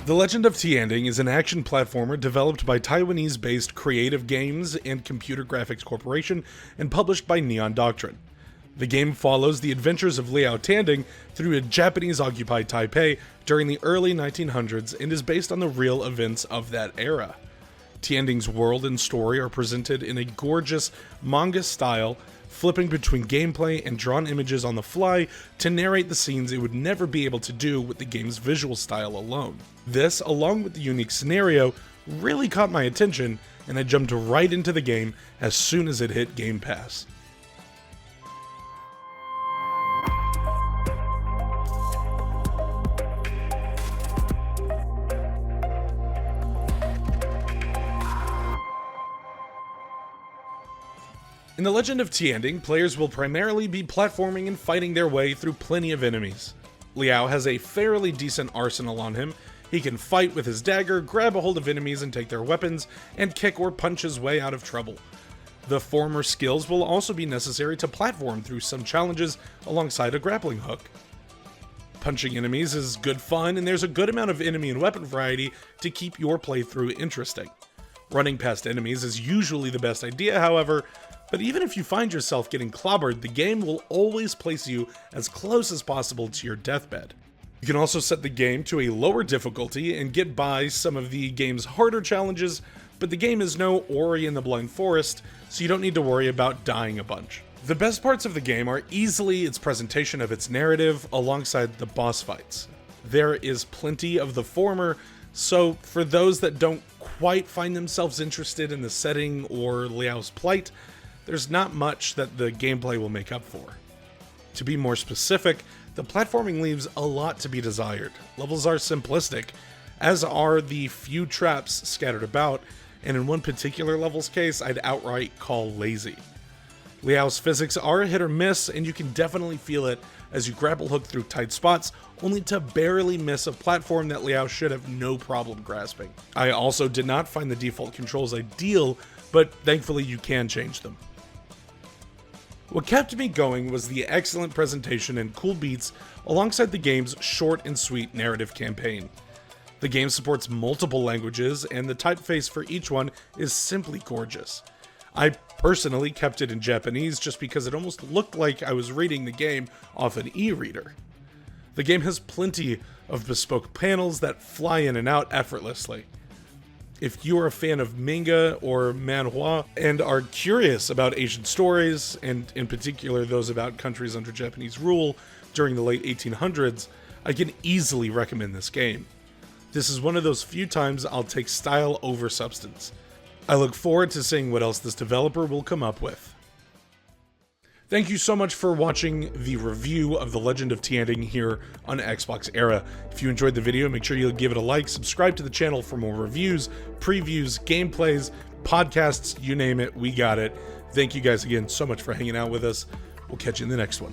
The Legend of Tianding is an action platformer developed by Taiwanese-based Creative Games and Computer Graphics Corporation and published by Neon Doctrine. The game follows the adventures of Liao Tianding through a Japanese-occupied Taipei during the early 1900s and is based on the real events of that era. Tianding's world and story are presented in a gorgeous manga style, flipping between gameplay and drawn images on the fly to narrate the scenes it would never be able to do with the game's visual style alone. This, along with the unique scenario, really caught my attention, and I jumped right into the game as soon as it hit Game Pass. In The Legend of Tianding, players will primarily be platforming and fighting their way through plenty of enemies. Liao has a fairly decent arsenal on him. He can fight with his dagger, grab a hold of enemies and take their weapons, and kick or punch his way out of trouble. The former skills will also be necessary to platform through some challenges alongside a grappling hook. Punching enemies is good fun, and there's a good amount of enemy and weapon variety to keep your playthrough interesting. Running past enemies is usually the best idea, however, but even if you find yourself getting clobbered, the game will always place you as close as possible to your deathbed. You can also set the game to a lower difficulty and get by some of the game's harder challenges, but the game is no Ori in the Blind Forest, so you don't need to worry about dying a bunch. The best parts of the game are easily its presentation of its narrative alongside the boss fights. There is plenty of the former, so for those that don't quite find themselves interested in the setting or Liao's plight, there's not much that the gameplay will make up for. To be more specific, the platforming leaves a lot to be desired. Levels are simplistic, as are the few traps scattered about, and in one particular level's case, I'd outright call lazy. Liao's physics are a hit or miss, and you can definitely feel it as you grapple hook through tight spots, only to barely miss a platform that Liao should have no problem grasping. I also did not find the default controls ideal, but thankfully you can change them. What kept me going was the excellent presentation and cool beats alongside the game's short and sweet narrative campaign. The game supports multiple languages, and the typeface for each one is simply gorgeous. I personally kept it in Japanese just because it almost looked like I was reading the game off an e-reader. The game has plenty of bespoke panels that fly in and out effortlessly. If you are a fan of manga or manhwa and are curious about Asian stories, and in particular those about countries under Japanese rule during the late 1800s, I can easily recommend this game. This is one of those few times I'll take style over substance. I look forward to seeing what else this developer will come up with. Thank you so much for watching the review of The Legend of Tianding here on XboxEra. If you enjoyed the video, make sure you give it a like, subscribe to the channel for more reviews, previews, gameplays, podcasts, you name it, we got it. Thank you guys again so much for hanging out with us. We'll catch you in the next one.